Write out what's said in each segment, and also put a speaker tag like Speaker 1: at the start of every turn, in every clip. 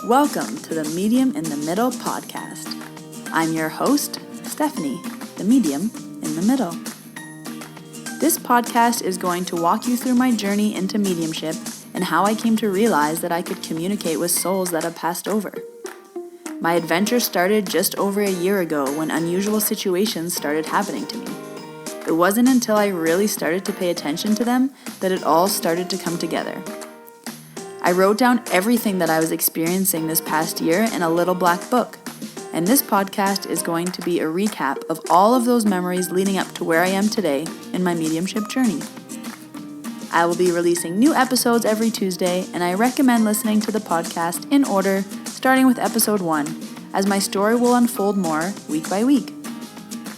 Speaker 1: Welcome to the Medium in the Middle podcast. I'm your host, Stephanie, the medium in the middle. This podcast is going to walk you through my journey into mediumship and how I came to realize that I could communicate with souls that have passed over. My adventure started just over a year ago when unusual situations started happening to me. It wasn't until I really started to pay attention to them that it all started to come together. I wrote down everything that I was experiencing this past year in a little black book, and this podcast is going to be a recap of all of those memories leading up to where I am today in my mediumship journey. I will be releasing new episodes every Tuesday, and I recommend listening to the podcast in order, starting with episode 1, as my story will unfold more week by week.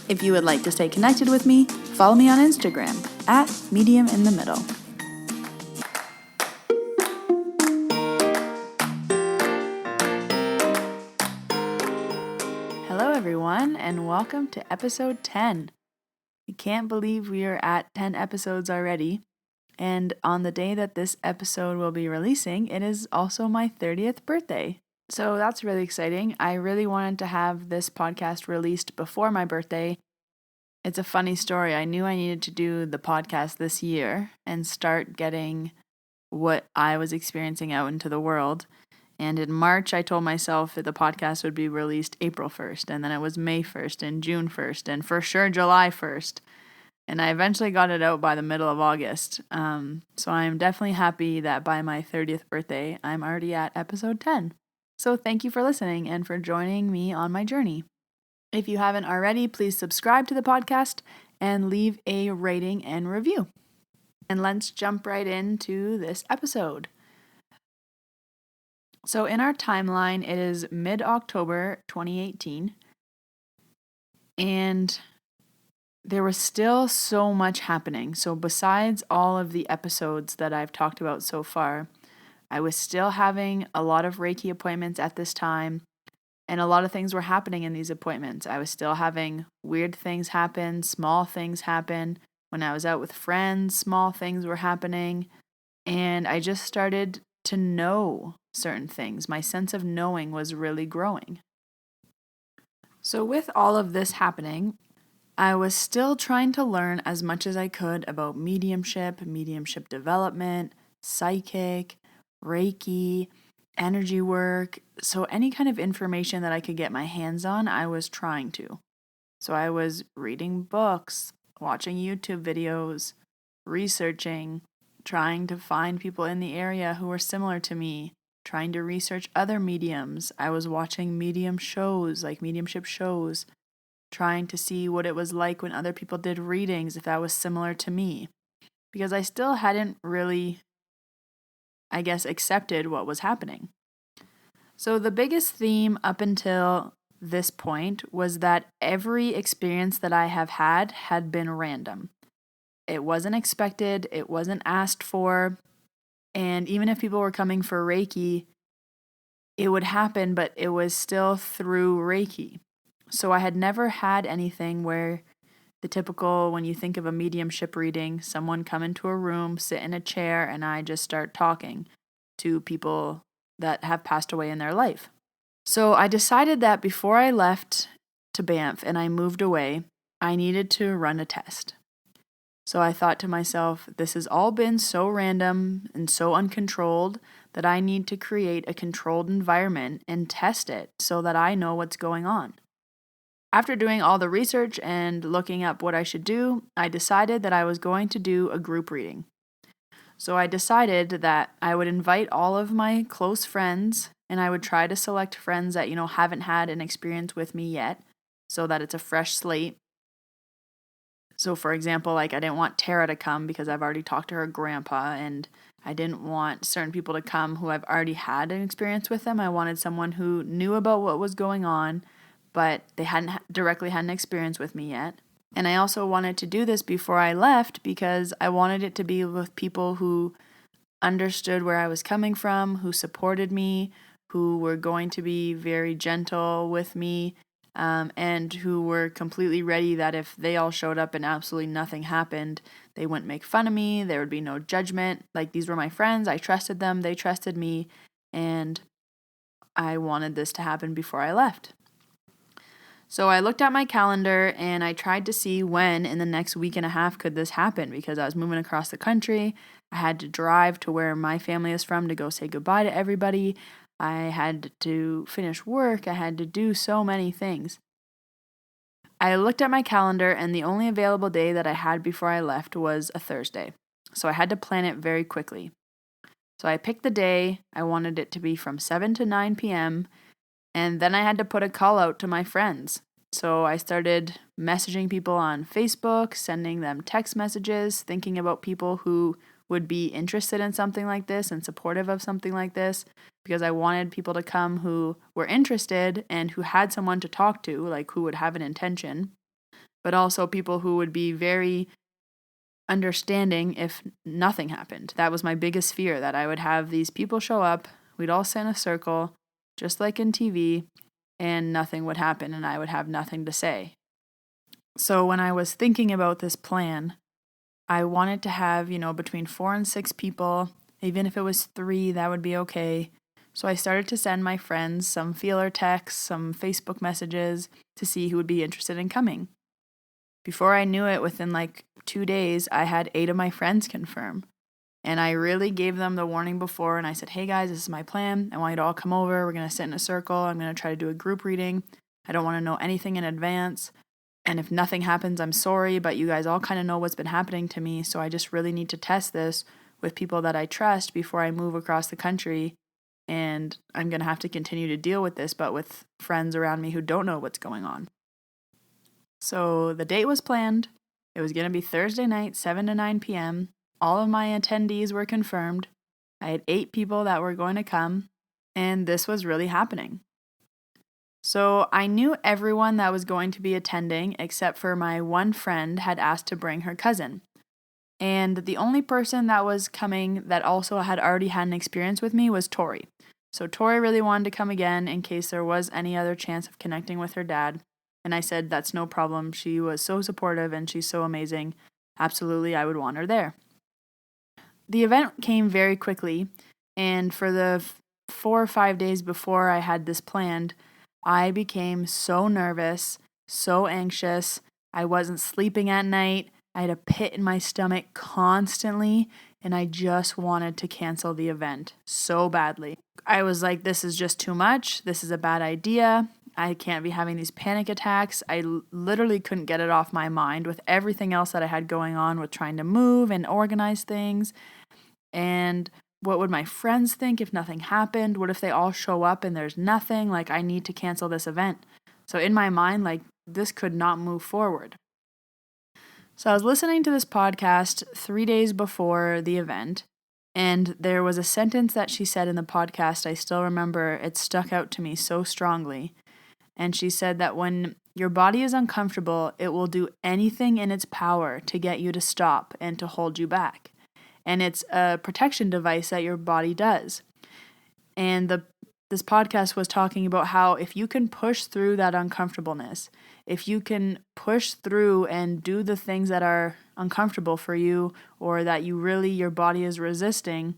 Speaker 1: If you would like to stay connected with me, follow me on Instagram at mediuminthemiddle. Hello everyone, and welcome to episode 10. I can't believe we are at 10 episodes already, and on the day that this episode will be releasing, it is also my 30th birthday. So that's really exciting. I really wanted to have this podcast released before my birthday. It's a funny story. I knew I needed to do the podcast this year and start getting what I was experiencing out into the world. And in March, I told myself that the podcast would be released April 1st, and then it was May 1st and June 1st, and for sure July 1st. And I eventually got it out by the middle of August. So I'm definitely happy that by my 30th birthday, I'm already at episode 10. So thank you for listening and for joining me on my journey. If you haven't already, please subscribe to the podcast and leave a rating and review. And let's jump right into this episode. So in our timeline, it is mid-October 2018, and there was still so much happening. So besides all of the episodes that I've talked about so far, I was still having a lot of Reiki appointments at this time, and a lot of things were happening in these appointments. I was still having weird things happen, small things happen. When I was out with friends, small things were happening, and I just started to know certain things. My sense of knowing was really growing. So with all of this happening, I was still trying to learn as much as I could about mediumship development, psychic, Reiki, energy work. So any kind of information that I could get my hands on, I was trying to. So I was reading books, watching YouTube videos, researching, trying to find people in the area who were similar to me, trying to research other mediums. I was watching mediumship shows, trying to see what it was like when other people did readings, if that was similar to me. Because I still hadn't really, accepted what was happening. So the biggest theme up until this point was that every experience that I have had been random. It wasn't expected, it wasn't asked for, and even if people were coming for Reiki, it would happen, but it was still through Reiki. So I had never had anything where the typical, when you think of a mediumship reading, someone come into a room, sit in a chair, and I just start talking to people that have passed away in their life. So I decided that before I left to Banff and I moved away, I needed to run a test. So I thought to myself, this has all been so random and so uncontrolled that I need to create a controlled environment and test it so that I know what's going on. After doing all the research and looking up what I should do, I decided that I was going to do a group reading. So I decided that I would invite all of my close friends, and I would try to select friends that, haven't had an experience with me yet, so that it's a fresh slate. So for example, I didn't want Tara to come because I've already talked to her grandpa, and I didn't want certain people to come who I've already had an experience with them. I wanted someone who knew about what was going on, but they hadn't directly had an experience with me yet. And I also wanted to do this before I left because I wanted it to be with people who understood where I was coming from, who supported me, who were going to be very gentle with me, and who were completely ready that if they all showed up and absolutely nothing happened, they wouldn't make fun of me, there would be no judgment. These were my friends, I trusted them, they trusted me, and I wanted this to happen before I left. So I looked at my calendar and I tried to see when in the next week and a half could this happen, because I was moving across the country. I had to drive to where my family is from to go say goodbye to everybody. I had to finish work. I had to do so many things. I looked at my calendar and the only available day that I had before I left was a Thursday. So I had to plan it very quickly. So I picked the day. I wanted it to be from 7 to 9 p.m. And then I had to put a call out to my friends. So I started messaging people on Facebook, sending them text messages, thinking about people who would be interested in something like this and supportive of something like this, because I wanted people to come who were interested and who had someone to talk to, like who would have an intention, but also people who would be very understanding if nothing happened. That was my biggest fear, that I would have these people show up, we'd all sit in a circle, just like in TV, and nothing would happen and I would have nothing to say. So when I was thinking about this plan, I wanted to have, between 4 and 6 people. Even if it was 3, that would be okay. So I started to send my friends some feeler texts, some Facebook messages to see who would be interested in coming. Before I knew it, within 2 days, I had 8 of my friends confirm. And I really gave them the warning before, and I said, hey guys, this is my plan. I want you to all come over. We're going to sit in a circle. I'm going to try to do a group reading. I don't want to know anything in advance. And if nothing happens, I'm sorry, but you guys all kind of know what's been happening to me. So I just really need to test this with people that I trust before I move across the country. And I'm going to have to continue to deal with this, but with friends around me who don't know what's going on. So the date was planned. It was going to be Thursday night, 7 to 9 p.m. All of my attendees were confirmed. I had 8 people that were going to come, and this was really happening. So I knew everyone that was going to be attending, except for my one friend had asked to bring her cousin. And the only person that was coming that also had already had an experience with me was Tori. So Tori really wanted to come again in case there was any other chance of connecting with her dad. And I said, that's no problem. She was so supportive and she's so amazing. Absolutely, I would want her there. The event came very quickly, and for the 4 or 5 days before I had this planned, I became so nervous, so anxious. I wasn't sleeping at night. I had a pit in my stomach constantly, and I just wanted to cancel the event so badly. I was like, this is just too much. This is a bad idea. I can't be having these panic attacks. I literally couldn't get it off my mind with everything else that I had going on with trying to move and organize things. And what would my friends think if nothing happened? What if they all show up and there's nothing? I need to cancel this event. So in my mind, this could not move forward. So I was listening to this podcast 3 days before the event, and there was a sentence that she said in the podcast. I still remember, it stuck out to me so strongly. And she said that when your body is uncomfortable, it will do anything in its power to get you to stop and to hold you back. And it's a protection device that your body does. And this podcast was talking about how if you can push through that uncomfortableness, if you can push through and do the things that are uncomfortable for you, or that your body is resisting,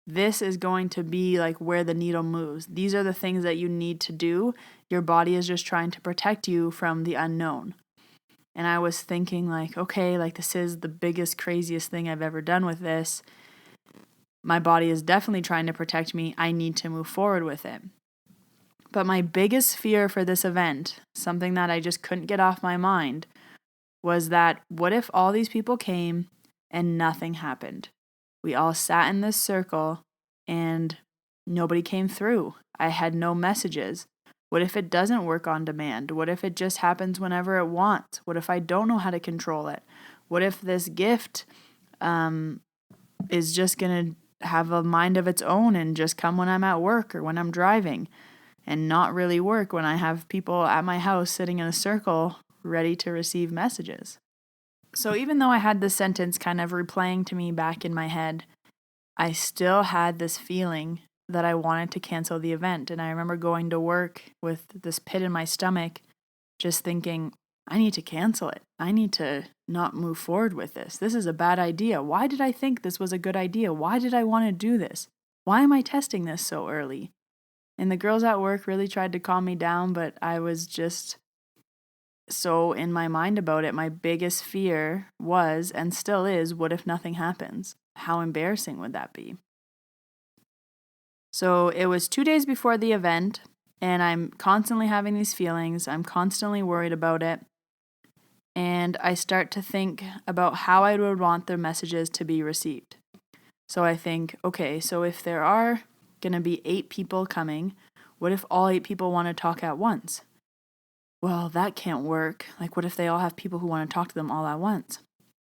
Speaker 1: this is going to be where the needle moves. These are the things that you need to do. Your body is just trying to protect you from the unknown. And I was thinking okay, this is the biggest, craziest thing I've ever done with this. My body is definitely trying to protect me. I need to move forward with it. But my biggest fear for this event, something that I just couldn't get off my mind, was that what if all these people came and nothing happened? We all sat in this circle and nobody came through. I had no messages. What if it doesn't work on demand? What if it just happens whenever it wants? What if I don't know how to control it? What if this gift is just going to have a mind of its own and just come when I'm at work or when I'm driving, and not really work when I have people at my house sitting in a circle ready to receive messages? So even though I had this sentence kind of replaying to me back in my head, I still had this feeling that I wanted to cancel the event. And I remember going to work with this pit in my stomach, just thinking, I need to cancel it. I need to not move forward with this. This is a bad idea. Why did I think this was a good idea? Why did I want to do this? Why am I testing this so early? And the girls at work really tried to calm me down, but I was just so in my mind about it. My biggest fear was, and still is, what if nothing happens? How embarrassing would that be? So it was 2 days before the event, and I'm constantly having these feelings. I'm constantly worried about it. And I start to think about how I would want the messages to be received. So I think, okay, so if there are going to be 8 people coming, what if all 8 people want to talk at once? Well, that can't work. Like, what if they all have people who want to talk to them all at once?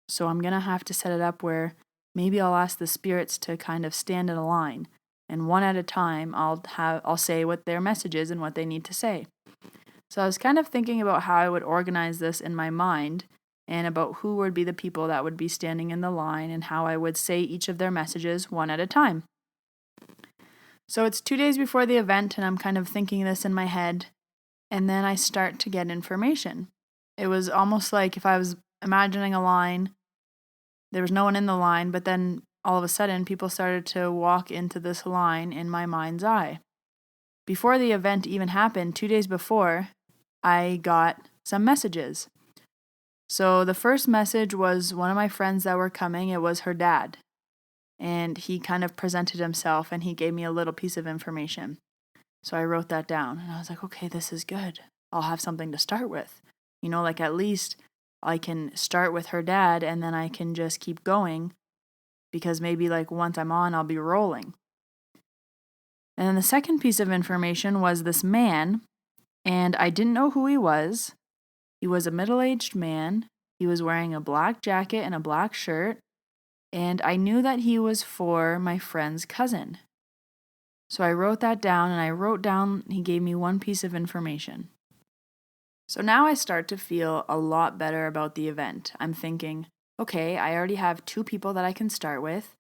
Speaker 1: So I'm going to have to set it up where maybe I'll ask the spirits to kind of stand in a line, and one at a time I'll say what their message is and what they need to say. So I was kind of thinking about how I would organize this in my mind and about who would be the people that would be standing in the line and how I would say each of their messages one at a time. So it's 2 days before the event, and I'm kind of thinking this in my head. And then I start to get information. It was almost like if I was imagining a line, there was no one in the line, but then all of a sudden people started to walk into this line in my mind's eye. Before the event even happened, 2 days before, I got some messages. So the first message was one of my friends that were coming. It was her dad. And he kind of presented himself and he gave me a little piece of information. So I wrote that down and I was like, okay, this is good. I'll have something to start with. Like at least I can start with her dad and then I can just keep going because maybe like once I'm on, I'll be rolling. And then the second piece of information was this man, and I didn't know who he was. He was a middle-aged man. He was wearing a black jacket and a black shirt, and I knew that he was for my friend's cousin. So I wrote that down, and I wrote down he gave me one piece of information. So now I start to feel a lot better about the event. I'm thinking, okay, I already have 2 people that I can start with,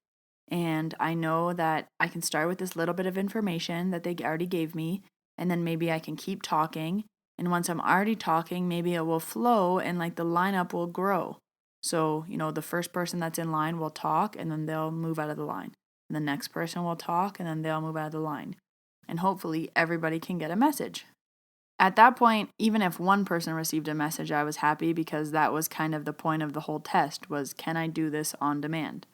Speaker 1: and I know that I can start with this little bit of information that they already gave me, and then maybe I can keep talking, and once I'm already talking, maybe it will flow and like the lineup will grow. So, the first person that's in line will talk, and then they'll move out of the line. And the next person will talk, and then they'll move out of the line. And hopefully everybody can get a message. At that point, even if one person received a message, I was happy because that was kind of the point of the whole test was, can I do this on demand?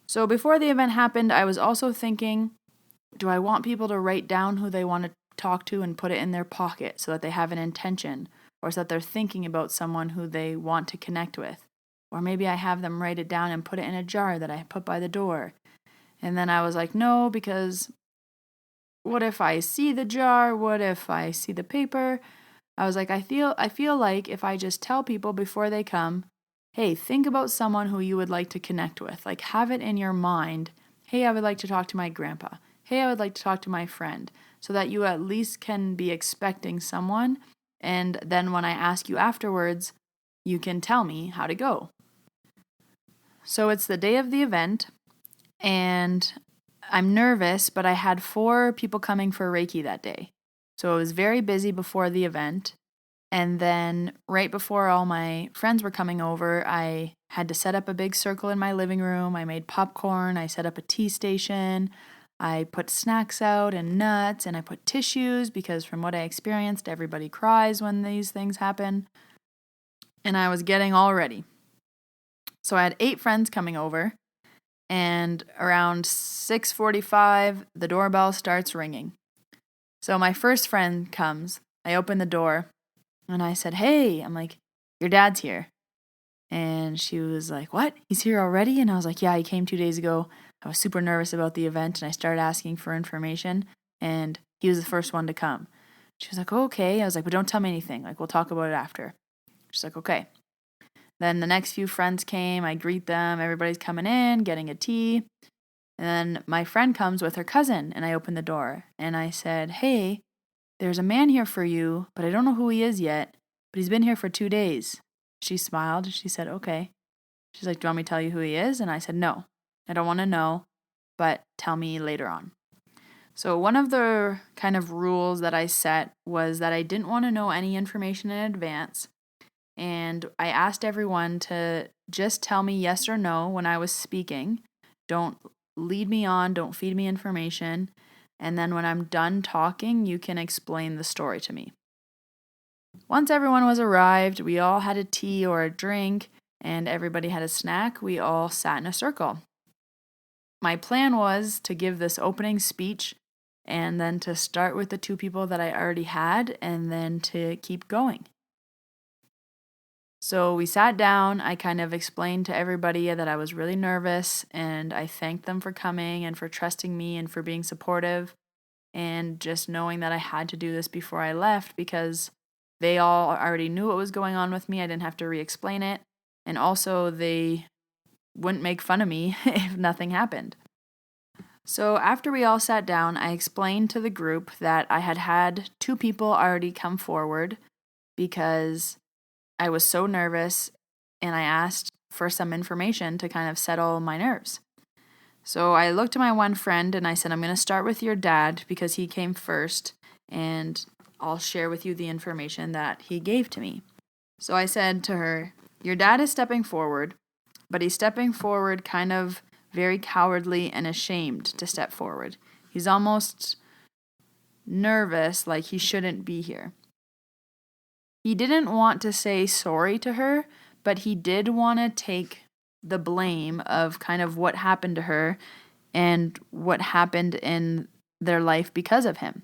Speaker 1: So before the event happened, I was also thinking, do I want people to write down who they want to talk to and put it in their pocket so that they have an intention, or so that they're thinking about someone who they want to connect with? Or maybe I have them write it down and put it in a jar that I put by the door. And then I was like, no, because what if I see the jar? What if I see the paper? I was like, I feel like if I just tell people before they come, hey, think about someone who you would like to connect with. Like, have it in your mind. Hey, I would like to talk to my grandpa. Hey, I would like to talk to my friend. So that you at least can be expecting someone. And then when I ask you afterwards, you can tell me how to go. So it's the day of the event, and I'm nervous, but I had 4 people coming for Reiki that day. So it was very busy before the event. And then right before all my friends were coming over, I had to set up a big circle in my living room. I made popcorn. I set up a tea station. I put snacks out and nuts, and I put tissues because from what I experienced, everybody cries when these things happen. And I was getting all ready. So I had 8 friends coming over, and around 6:45, the doorbell starts ringing. So my first friend comes. I open the door, and I said, hey, I'm like, your dad's here. And she was like, what? He's here already? And I was like, yeah, he came 2 days ago. I was super nervous about the event, and I started asking for information, and he was the first one to come. She was like, oh, okay. I was like, but don't tell me anything. Like, we'll talk about it after. She's like, okay. Then the next few friends came. I greet them. Everybody's coming in, getting a tea. And then my friend comes with her cousin, and I open the door. And I said, hey, there's a man here for you, but I don't know who he is yet, but he's been here for 2 days. She smiled. She said, okay. She's like, do you want me to tell you who he is? And I said, no, I don't want to know, but tell me later on. So one of the kind of rules that I set was that I didn't want to know any information in advance. And I asked everyone to just tell me yes or no when I was speaking. Don't lead me on. Don't feed me information. And then when I'm done talking, you can explain the story to me. Once everyone was arrived, we all had a tea or a drink, and everybody had a snack. We all sat in a circle. My plan was to give this opening speech and then to start with the two people that I already had and then to keep going. So we sat down. I kind of explained to everybody that I was really nervous, and I thanked them for coming and for trusting me and for being supportive, and just knowing that I had to do this before I left because they all already knew what was going on with me. I didn't have to re-explain it. And also they wouldn't make fun of me if nothing happened. So after we all sat down, I explained to the group that I had had two people already come forward because I was so nervous, and I asked for some information to kind of settle my nerves. So I looked at my one friend and I said, I'm going to start with your dad because he came first, and I'll share with you the information that he gave to me. So I said to her, your dad is stepping forward, but he's stepping forward kind of very cowardly and ashamed to step forward. He's almost nervous, like he shouldn't be here. He didn't want to say sorry to her, but he did want to take the blame of kind of what happened to her and what happened in their life because of him.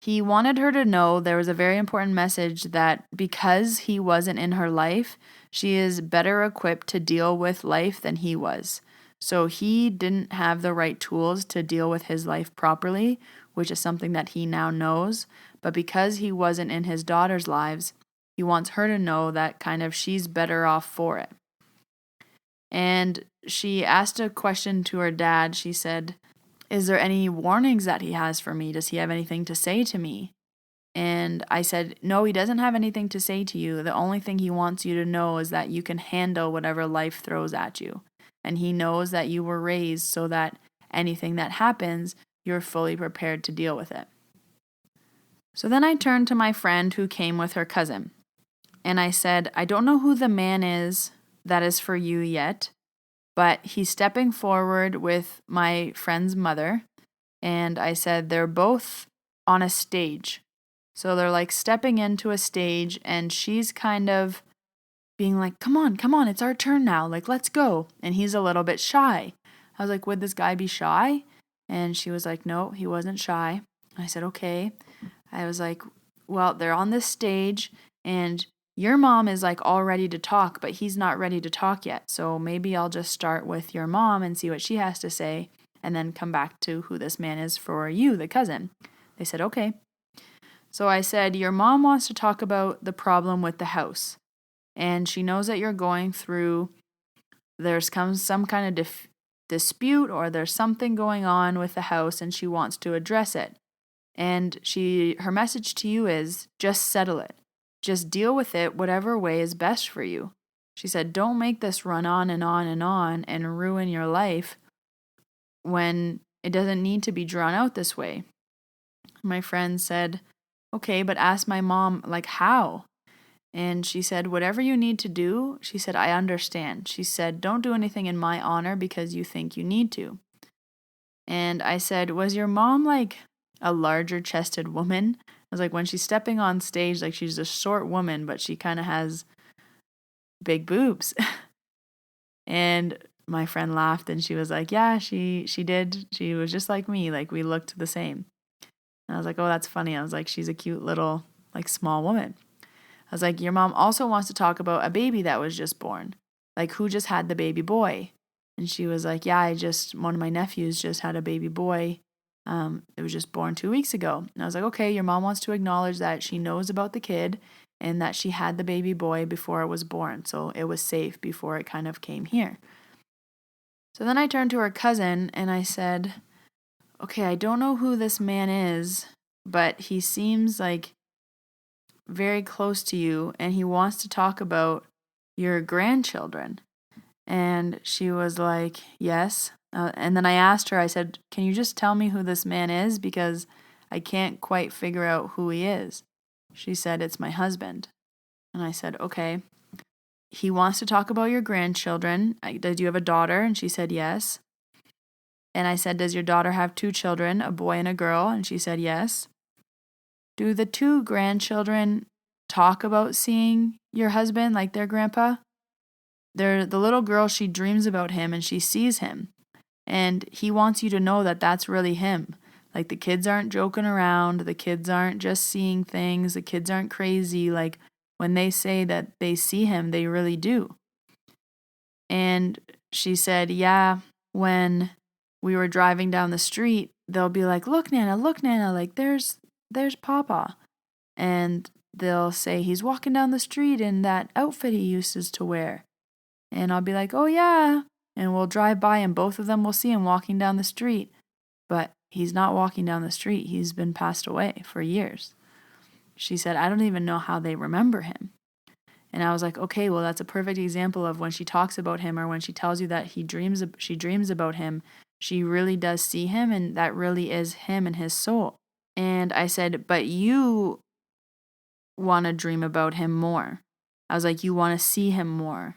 Speaker 1: He wanted her to know there was a very important message that because he wasn't in her life, she is better equipped to deal with life than he was. So he didn't have the right tools to deal with his life properly, which is something that he now knows. But because he wasn't in his daughter's lives, he wants her to know that kind of she's better off for it. And she asked a question to her dad. She said, is there any warnings that he has for me? Does he have anything to say to me? And I said, no, he doesn't have anything to say to you. The only thing he wants you to know is that you can handle whatever life throws at you. And he knows that you were raised so that anything that happens, you're fully prepared to deal with it. So then I turned to my friend who came with her cousin. And I said, I don't know who the man is that is for you yet, but he's stepping forward with my friend's mother. And I said, they're both on a stage. So they're like stepping into a stage, and she's kind of being like, come on, it's our turn now. Like, let's go. And he's a little bit shy. I was like, would this guy be shy? And she was like, no, he wasn't shy. I said, okay. I was like, well, they're on this stage, and your mom is like all ready to talk, but he's not ready to talk yet. So maybe I'll just start with your mom and see what she has to say, and then come back to who this man is for you, the cousin. They said, okay. So I said, your mom wants to talk about the problem with the house. And she knows that you're going through, there's some kind of dispute, or there's something going on with the house, and she wants to address it. And her message to you is, just settle it. Just deal with it whatever way is best for you. She said, don't make this run on and on and on and ruin your life when it doesn't need to be drawn out this way. My friend said, okay, but ask my mom, like, how? And she said, whatever you need to do, she said, I understand. She said, don't do anything in my honor because you think you need to. And I said, was your mom like a larger chested woman? I was like, when she's stepping on stage, like she's a short woman, but she kind of has big boobs. And my friend laughed, and she was like, yeah, she did. She was just like me. Like, we looked the same. And I was like, oh, that's funny. I was like, she's a cute little, like, small woman. I was like, your mom also wants to talk about a baby that was just born. Like, who just had the baby boy? And she was like, yeah, one of my nephews just had a baby boy. It was just born 2 weeks ago. And I was like, okay, your mom wants to acknowledge that she knows about the kid and that she had the baby boy before it was born. So it was safe before it kind of came here. So then I turned to her cousin and I said, okay, I don't know who this man is, but he seems like very close to you, and he wants to talk about your grandchildren. And she was like, yes. And then I asked her, I said, can you just tell me who this man is? Because I can't quite figure out who he is. She said, it's my husband. And I said, okay. He wants to talk about your grandchildren. Do you have a daughter? And she said, yes. And I said, does your daughter have 2 children, a boy and a girl? And she said, yes. Do the 2 grandchildren talk about seeing your husband like their grandpa? The little girl, she dreams about him and she sees him. And he wants you to know that that's really him. Like, the kids aren't joking around. The kids aren't just seeing things. The kids aren't crazy. Like, when they say that they see him, they really do. And she said, yeah, when we were driving down the street, they'll be like, look, Nana, like, there's Papa. And they'll say, he's walking down the street in that outfit he used to wear. And I'll be like, oh, yeah. And we'll drive by and both of them will see him walking down the street. But he's not walking down the street. He's been passed away for years. She said, I don't even know how they remember him. And I was like, okay, well, that's a perfect example of when she talks about him or when she tells you that she dreams about him, she really does see him, and that really is him and his soul. And I said, but you want to dream about him more. I was like, you want to see him more.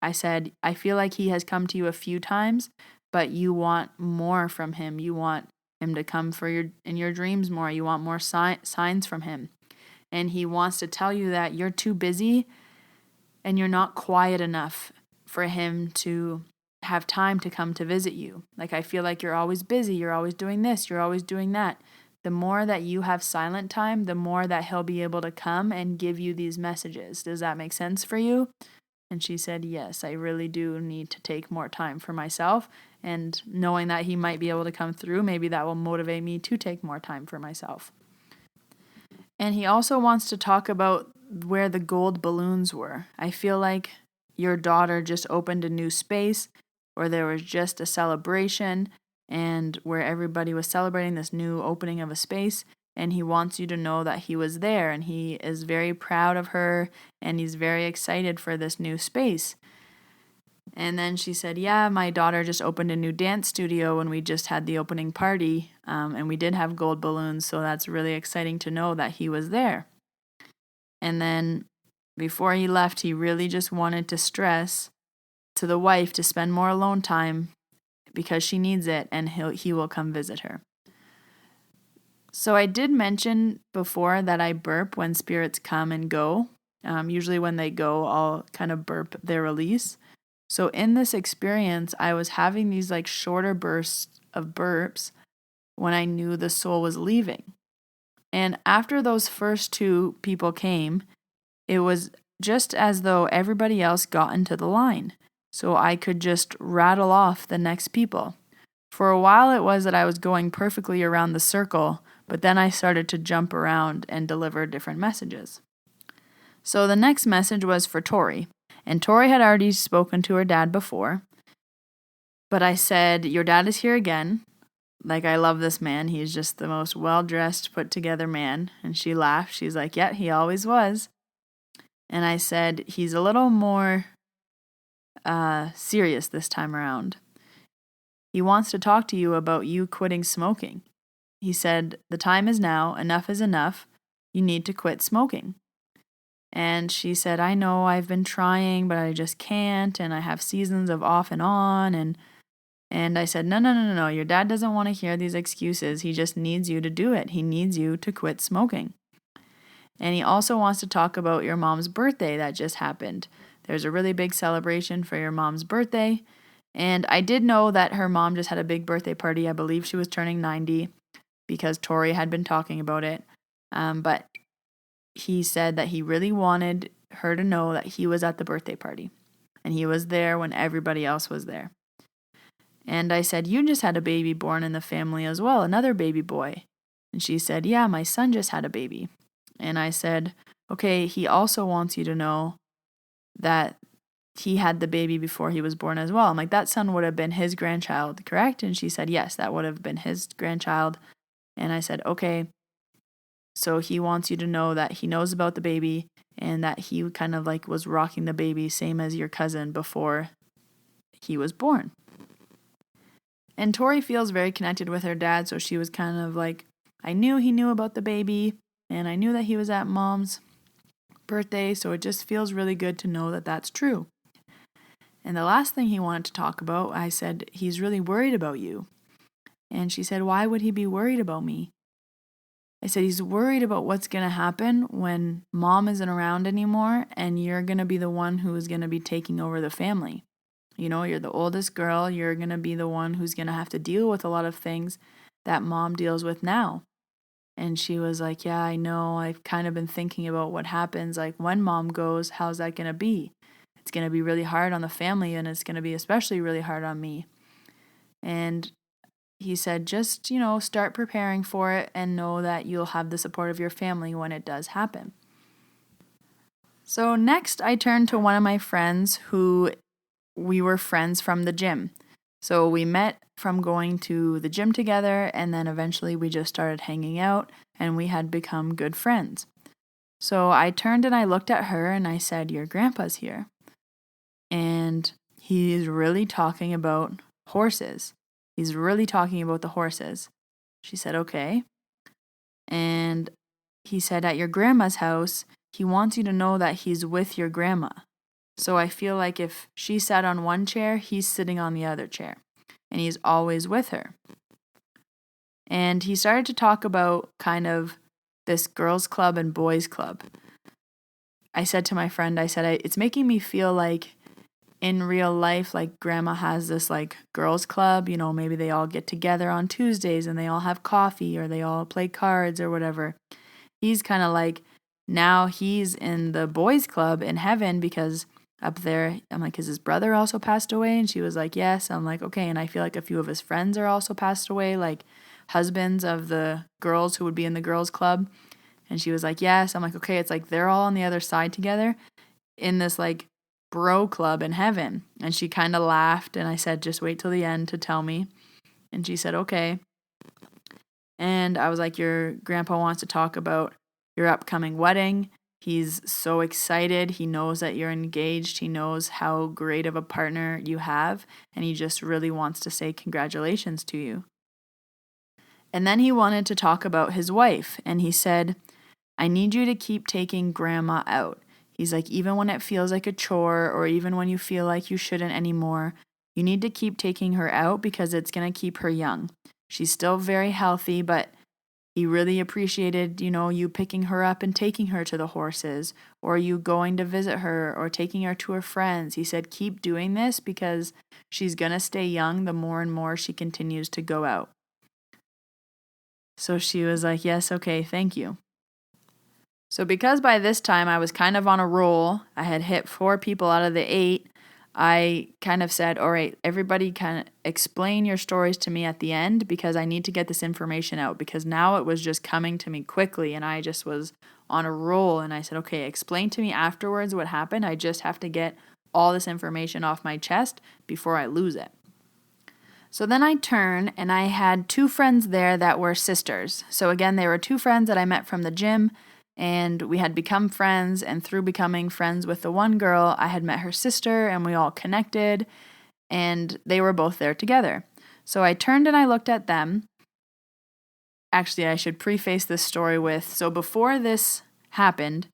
Speaker 1: I said, I feel like he has come to you a few times, but you want more from him. You want him to come in your dreams more. You want more signs from him. And he wants to tell you that you're too busy and you're not quiet enough for him to have time to come to visit you. Like, I feel like you're always busy. You're always doing this. You're always doing that. The more that you have silent time, the more that he'll be able to come and give you these messages. Does that make sense for you? And she said, yes, I really do need to take more time for myself. And knowing that he might be able to come through, maybe that will motivate me to take more time for myself. And he also wants to talk about where the gold balloons were. I feel like your daughter just opened a new space where there was just a celebration and where everybody was celebrating this new opening of a space. And he wants you to know that he was there and he is very proud of her and he's very excited for this new space. And then she said, yeah, my daughter just opened a new dance studio and we just had the opening party and we did have gold balloons. So that's really exciting to know that he was there. And then before he left, he really just wanted to stress to the wife to spend more alone time because she needs it and he will come visit her. So I did mention before that I burp when spirits come and go. Usually when they go, I'll kind of burp their release. So in this experience, I was having these like shorter bursts of burps when I knew the soul was leaving. And after those first 2 people came, it was just as though everybody else got into the line. So I could just rattle off the next people. For a while it was that I was going perfectly around the circle, but then I started to jump around and deliver different messages. So the next message was for Tori. And Tori had already spoken to her dad before. But I said, your dad is here again. Like, I love this man. He's just the most well-dressed, put-together man. And she laughed. She's like, yeah, he always was. And I said, he's a little more serious this time around. He wants to talk to you about you quitting smoking. He said, the time is now. Enough is enough. You need to quit smoking. And she said, I know I've been trying, but I just can't. And I have seasons of off and on. And I said, no. Your dad doesn't want to hear these excuses. He just needs you to do it. He needs you to quit smoking. And he also wants to talk about your mom's birthday that just happened. There's a really big celebration for your mom's birthday. And I did know that her mom just had a big birthday party. I believe she was turning 90 because Tori had been talking about it. But he said that he really wanted her to know that he was at the birthday party. And he was there when everybody else was there. And I said, you just had a baby born in the family as well, another baby boy. And she said, yeah, my son just had a baby. And I said, okay, he also wants you to know that he had the baby before he was born as well. I'm like, that son would have been his grandchild, correct? And she said, yes, that would have been his grandchild. And I said, okay, so he wants you to know that he knows about the baby and that he kind of like was rocking the baby, same as your cousin before he was born. And Tori feels very connected with her dad, so she was kind of like, I knew he knew about the baby, and I knew that he was at mom's birthday, so it just feels really good to know that that's true. And the last thing he wanted to talk about, I said, he's really worried about you. And she said, why would he be worried about me? I said, he's worried about what's going to happen when mom isn't around anymore and you're going to be the one who is going to be taking over the family. You know, you're the oldest girl. You're going to be the one who's going to have to deal with a lot of things that mom deals with now. And she was like, yeah, I know. I've kind of been thinking about what happens. Like when mom goes, how's that going to be? It's going to be really hard on the family, and it's going to be especially really hard on me. And he said, just, start preparing for it and know that you'll have the support of your family when it does happen. So next I turned to one of my friends who we were friends from the gym. So we met from going to the gym together, and then eventually we just started hanging out and we had become good friends. So I turned and I looked at her and I said, your grandpa's here. And he's really talking about horses. He's really talking about the horses. She said, okay. And he said, at your grandma's house, he wants you to know that he's with your grandma. So I feel like if she sat on one chair, he's sitting on the other chair. And he's always with her. And he started to talk about kind of this girls' club and boys' club. I said to my friend, it's making me feel like in real life, like grandma has this like girls club, maybe they all get together on Tuesdays and they all have coffee or they all play cards or whatever. He's kind of like, now he's in the boys club in heaven because up there, I'm like, has his brother also passed away? And she was like, yes. I'm like, okay. And I feel like a few of his friends are also passed away, like husbands of the girls who would be in the girls club. And she was like, yes. I'm like, okay, it's like they're all on the other side together in this like bro club in heaven. And she kind of laughed, and I said, just wait till the end to tell me. And she said, okay. And I was like, your grandpa wants to talk about your upcoming wedding. He's so excited. He knows that you're engaged. He knows how great of a partner you have, and he just really wants to say congratulations to you. And then he wanted to talk about his wife, and he said, I need you to keep taking grandma out. He's like, even when it feels like a chore or even when you feel like you shouldn't anymore, you need to keep taking her out because it's going to keep her young. She's still very healthy, but he really appreciated, you picking her up and taking her to the horses, or you going to visit her or taking her to her friends. He said, keep doing this because she's going to stay young the more and more she continues to go out. So she was like, yes, okay, thank you. So because by this time I was kind of on a roll, I had hit 4 people out of the 8, I kind of said, all right, everybody kind of explain your stories to me at the end because I need to get this information out, because now it was just coming to me quickly and I just was on a roll. And I said, okay, explain to me afterwards what happened. I just have to get all this information off my chest before I lose it. So then I turn and I had 2 friends there that were sisters. So again, they were 2 friends that I met from the gym. And we had become friends, and through becoming friends with the one girl, I had met her sister, and we all connected, and they were both there together. So I turned and I looked at them. Actually, I should preface this story with, so before this happened,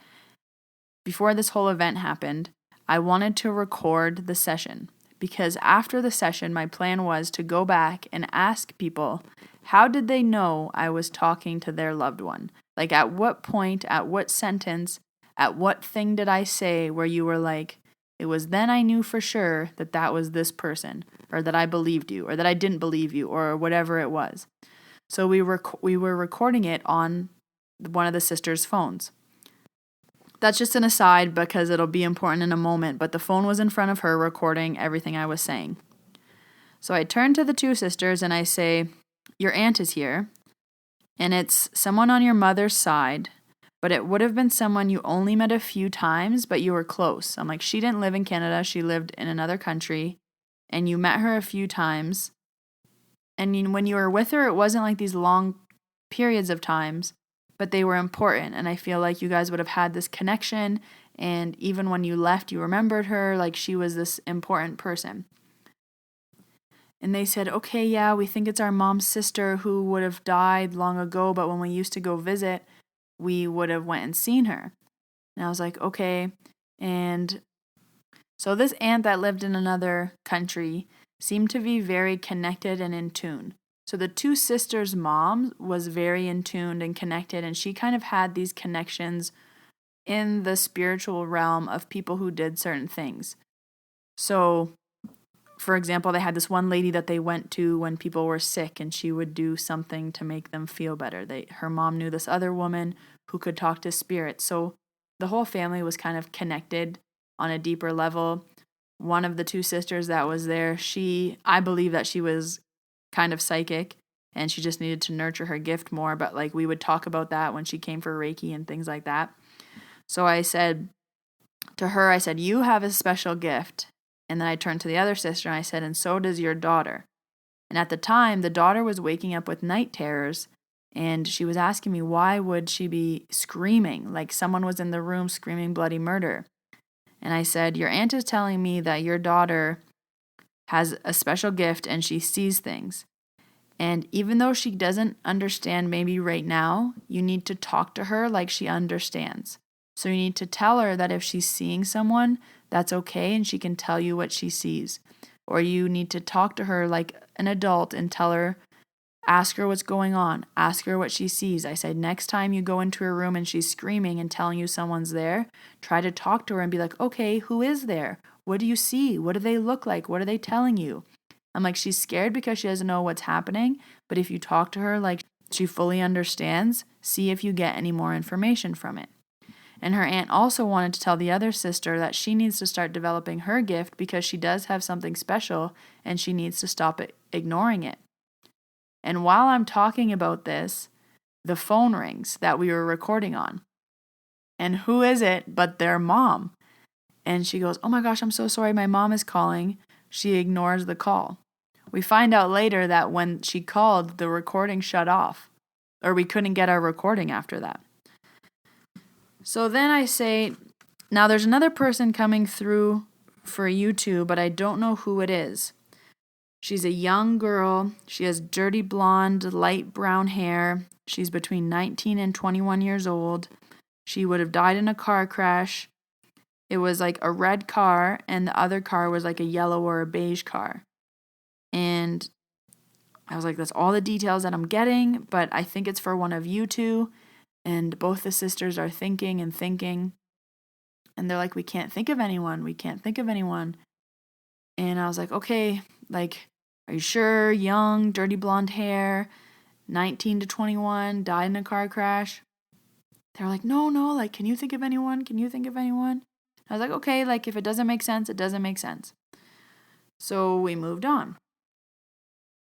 Speaker 1: before this whole event happened, I wanted to record the session, because after the session, my plan was to go back and ask people, how did they know I was talking to their loved one? Like, at what point, at what sentence, at what thing did I say where you were like, it was then I knew for sure that that was this person, or that I believed you, or that I didn't believe you, or whatever it was. So we were recording it on one of the sisters' phones. That's just an aside because it'll be important in a moment, but the phone was in front of her recording everything I was saying. So I turn to the 2 sisters and I say, your aunt is here. And it's someone on your mother's side, but it would have been someone you only met a few times, but you were close. I'm like, she didn't live in Canada. She lived in another country, and you met her a few times. And when you were with her, it wasn't like these long periods of times, but they were important. And I feel like you guys would have had this connection. And even when you left, you remembered her like she was this important person. And they said, okay, yeah, we think it's our mom's sister who would have died long ago, but when we used to go visit, we would have went and seen her. And I was like, okay. And so this aunt that lived in another country seemed to be very connected and in tune. So the two sisters' mom was very in tune and connected, and she kind of had these connections in the spiritual realm of people who did certain things. So, for example, they had this one lady that they went to when people were sick, and she would do something to make them feel better. Her mom knew this other woman who could talk to spirits. So the whole family was kind of connected on a deeper level. One of the two sisters that was there, I believe that she was kind of psychic and she just needed to nurture her gift more. But like we would talk about that when she came for Reiki and things like that. So I said to her, you have a special gift. And then I turned to the other sister and I said, and so does your daughter. And at the time, the daughter was waking up with night terrors. And she was asking me, why would she be screaming? Like someone was in the room screaming bloody murder. And I said, your aunt is telling me that your daughter has a special gift and she sees things. And even though she doesn't understand maybe right now, you need to talk to her like she understands. So you need to tell her that if she's seeing someone, that's okay and she can tell you what she sees. Or you need to talk to her like an adult and tell her, ask her what's going on, ask her what she sees. I said, next time you go into her room and she's screaming and telling you someone's there, try to talk to her and be like, okay, who is there? What do you see? What do they look like? What are they telling you? I'm like, she's scared because she doesn't know what's happening. But if you talk to her like she fully understands, see if you get any more information from it. And her aunt also wanted to tell the other sister that she needs to start developing her gift because she does have something special and she needs to stop ignoring it. And while I'm talking about this, the phone rings that we were recording on. And who is it but their mom? And she goes, oh my gosh, I'm so sorry, my mom is calling. She ignores the call. We find out later that when she called, the recording shut off, or we couldn't get our recording after that. So then I say, now there's another person coming through for YouTube, but I don't know who it is. She's a young girl. She has dirty blonde, light brown hair. She's between 19 and 21 years old. She would have died in a car crash. It was like a red car, and the other car was like a yellow or a beige car. And I was like, that's all the details that I'm getting, but I think it's for one of you two. And both the sisters are thinking and thinking. And they're like, we can't think of anyone. We can't think of anyone. And I was like, okay, like, are you sure? Young, dirty blonde hair, 19 to 21, died in a car crash. They're like, no, like, can you think of anyone? Can you think of anyone? I was like, okay, like, if it doesn't make sense, it doesn't make sense. So we moved on.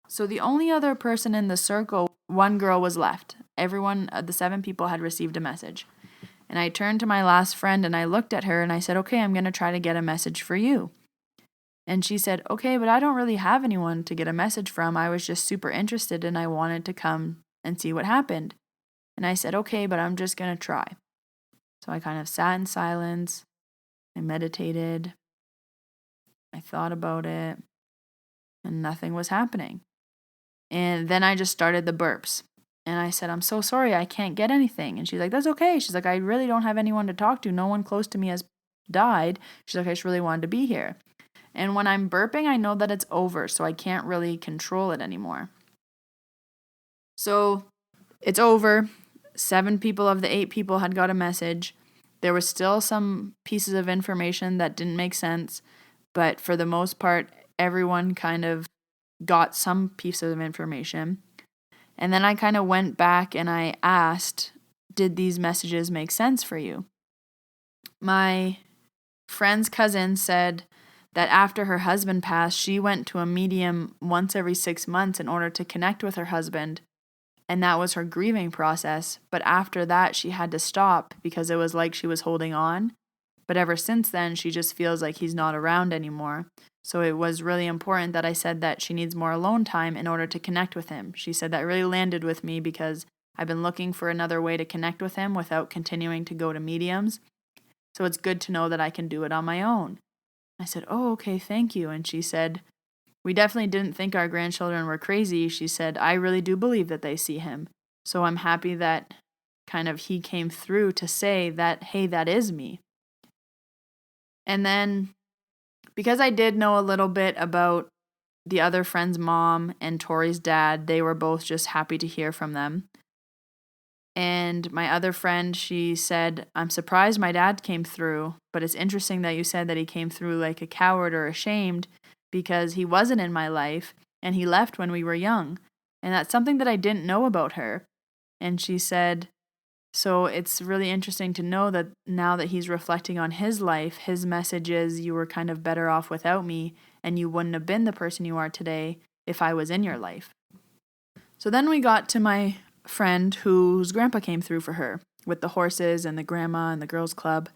Speaker 1: So the only other person in the circle, one girl was left. Everyone, the 7 people had received a message. And I turned to my last friend and I looked at her and I said, okay, I'm going to try to get a message for you. And she said, okay, but I don't really have anyone to get a message from. I was just super interested and I wanted to come and see what happened. And I said, okay, but I'm just going to try. So I kind of sat in silence. I meditated. I thought about it. And nothing was happening. And then I just started the burps. And I said, I'm so sorry, I can't get anything. And she's like, that's okay. She's like, I really don't have anyone to talk to. No one close to me has died. She's like, I just really wanted to be here. And when I'm burping, I know that it's over, so I can't really control it anymore. So it's over. 7 people of the 8 people had got a message. There was still some pieces of information that didn't make sense, but for the most part, everyone kind of got some pieces of information. And then I kind of went back and I asked, did these messages make sense for you? My friend's cousin said that after her husband passed, she went to a medium once every 6 months in order to connect with her husband. And that was her grieving process. But after that, she had to stop because it was like she was holding on. But ever since then, she just feels like he's not around anymore. So it was really important that I said that she needs more alone time in order to connect with him. She said that really landed with me because I've been looking for another way to connect with him without continuing to go to mediums. So it's good to know that I can do it on my own. I said, oh, okay, thank you. And she said, we definitely didn't think our grandchildren were crazy. She said, I really do believe that they see him. So I'm happy that kind of he came through to say that, hey, that is me. And then because I did know a little bit about the other friend's mom and Tori's dad, they were both just happy to hear from them. And my other friend, she said, I'm surprised my dad came through, but it's interesting that you said that he came through like a coward or ashamed because he wasn't in my life and he left when we were young. And that's something that I didn't know about her. And she said, so it's really interesting to know that now that he's reflecting on his life, his message is you were kind of better off without me and you wouldn't have been the person you are today if I was in your life. So then we got to my friend whose grandpa came through for her with the horses and the grandma and the girls club.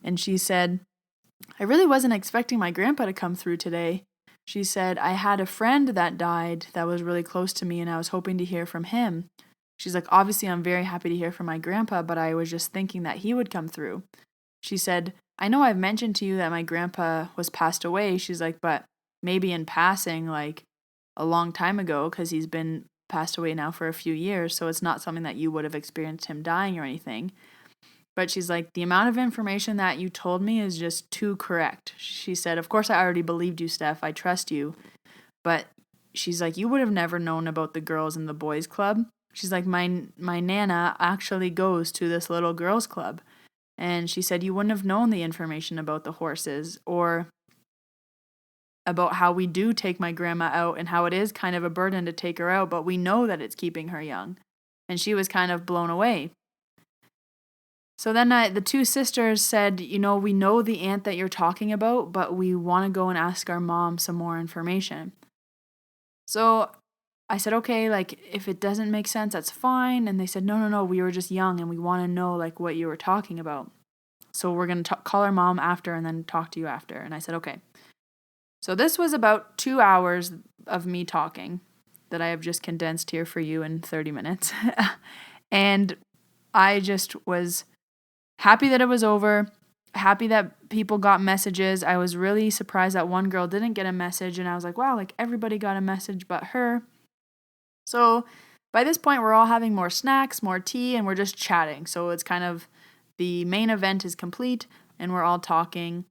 Speaker 1: And she said, I really wasn't expecting my grandpa to come through today. She said, I had a friend that died that was really close to me and I was hoping to hear from him. She's like, obviously I'm very happy to hear from my grandpa, but I was just thinking that he would come through. She said, I know I've mentioned to you that my grandpa was passed away. She's like, but maybe in passing, like a long time ago, because he's been passed away now for a few years, so it's not something that you would have experienced him dying or anything. But she's like, the amount of information that you told me is just too correct. She said, of course I already believed you, Steph, I trust you. But she's like, you would have never known about the girls in the boys club. She's like, my Nana actually goes to this little girls club. And she said, you wouldn't have known the information about the horses or about how we do take my grandma out and how it is kind of a burden to take her out, but we know that it's keeping her young. And she was kind of blown away. So then the two sisters said, we know the aunt that you're talking about, but we want to go and ask our mom some more information. So I said, okay, like if it doesn't make sense, that's fine. And they said, no, we were just young and we want to know like what you were talking about. So we're going to call our mom after and then talk to you after. And I said, okay. So this was about 2 hours of me talking that I have just condensed here for you in 30 minutes. And I just was happy that it was over, happy that people got messages. I was really surprised that one girl didn't get a message. And I was like, wow, like everybody got a message but her. So by this point, we're all having more snacks, more tea, and we're just chatting. So it's kind of the main event is complete and we're all talking.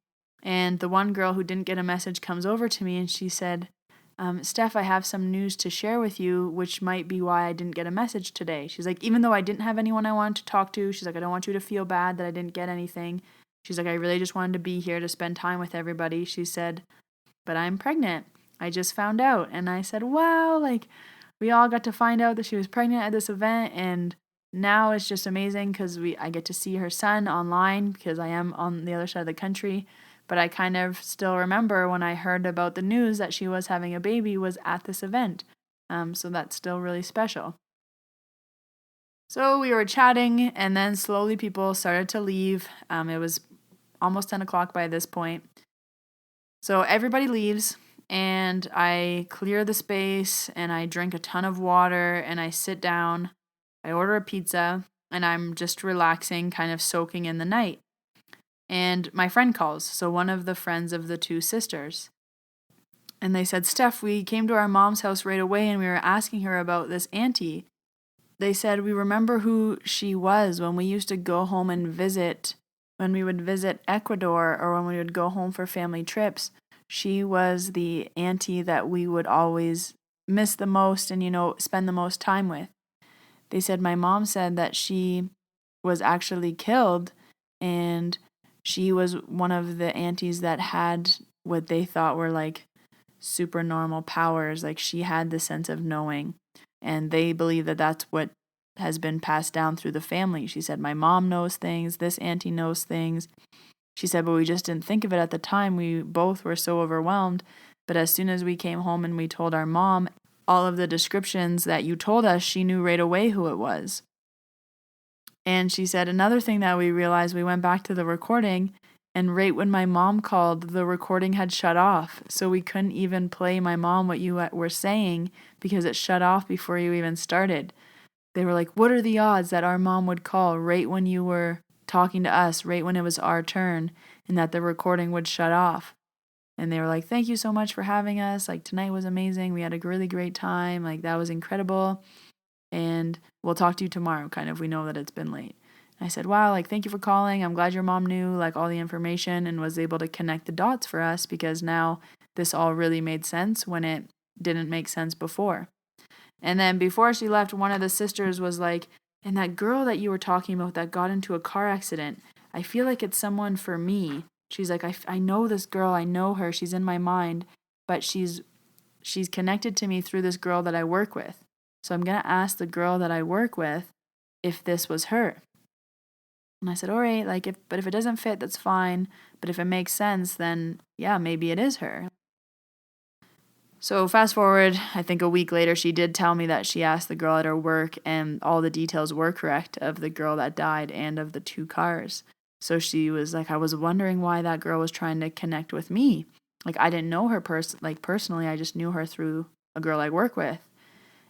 Speaker 1: And the one girl who didn't get a message comes over to me and she said, Steph, I have some news to share with you, which might be why I didn't get a message today. She's like, even though I didn't have anyone I wanted to talk to, she's like, I don't want you to feel bad that I didn't get anything. She's like, I really just wanted to be here to spend time with everybody. She said, but I'm pregnant. I just found out. And I said, wow, like we all got to find out that she was pregnant at this event. And now it's just amazing because I get to see her son online because I am on the other side of the country. But I kind of still remember when I heard about the news that she was having a baby was at this event. So that's still really special. So we were chatting and then slowly people started to leave. It was almost 10 o'clock by this point. So everybody leaves and I clear the space and I drink a ton of water and I sit down. I order a pizza and I'm just relaxing, kind of soaking in the night. And my friend calls, so one of the friends of the two sisters. And they said, Steph, we came to our mom's house right away and we were asking her about this auntie. They said, we remember who she was when we used to go home and visit, when we would visit Ecuador or when we would go home for family trips. She was the auntie that we would always miss the most and, spend the most time with. They said, my mom said that she was actually killed and she was one of the aunties that had what they thought were like super normal powers. Like she had the sense of knowing. And they believe that that's what has been passed down through the family. She said, my mom knows things. This auntie knows things. She said, but we just didn't think of it at the time. We both were so overwhelmed. But as soon as we came home and we told our mom all of the descriptions that you told us, she knew right away who it was. And she said another thing that we realized, we went back to the recording and right when my mom called, the recording had shut off. So we couldn't even play my mom what you were saying because it shut off before you even started. They were like, what are the odds that our mom would call right when you were talking to us, right when it was our turn, and that the recording would shut off? And they were like, thank you so much for having us. Like tonight was amazing. We had a really great time. Like that was incredible. And we'll talk to you tomorrow, kind of. We know that it's been late. And I said, wow, like, thank you for calling. I'm glad your mom knew, like, all the information and was able to connect the dots for us because now this all really made sense when it didn't make sense before. And then before she left, one of the sisters was like, and that girl that you were talking about that got into a car accident, I feel like it's someone for me. She's like, I know this girl, I know her, she's in my mind, but she's connected to me through this girl that I work with. So I'm going to ask the girl that I work with if this was her. And I said, all right, but if it doesn't fit, that's fine. But if it makes sense, then yeah, maybe it is her. So fast forward, I think a week later, she did tell me that she asked the girl at her work and all the details were correct of the girl that died and of the 2 cars. So she was like, I was wondering why that girl was trying to connect with me. Like, I didn't know her personally. I just knew her through a girl I work with.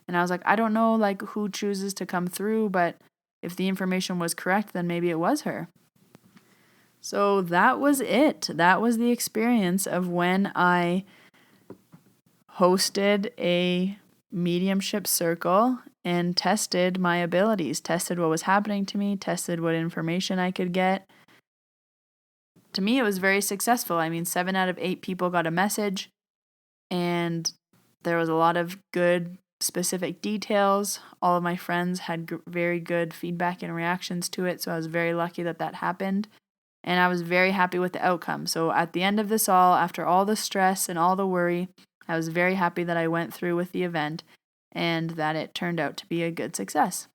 Speaker 1: And I was like, I don't know like who chooses to come through, but if the information was correct, then maybe it was her. So that was it. That was the experience of when I hosted a mediumship circle and tested my abilities, tested what was happening to me, tested what information I could get. To me, it was very successful. I mean, 7 out of 8 people got a message, and there was a lot of good specific details. All of my friends had very good feedback and reactions to it, so I was very lucky that happened. And I was very happy with the outcome. So at the end of this all, after all the stress and all the worry, I was very happy that I went through with the event and that it turned out to be a good success.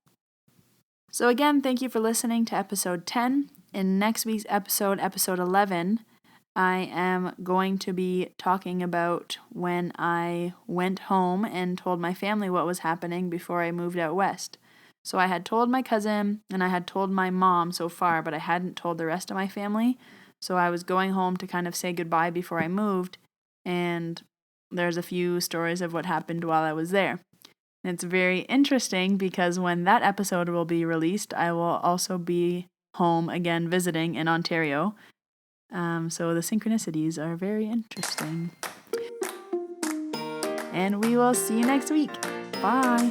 Speaker 1: So again, thank you for listening to episode 10. In next week's episode, episode 11, I am going to be talking about when I went home and told my family what was happening before I moved out west. So I had told my cousin and I had told my mom so far, but I hadn't told the rest of my family. So I was going home to kind of say goodbye before I moved, and there's a few stories of what happened while I was there. And it's very interesting because when that episode will be released, I will also be home again visiting in Ontario. So the synchronicities are very interesting. And we will see you next week. Bye.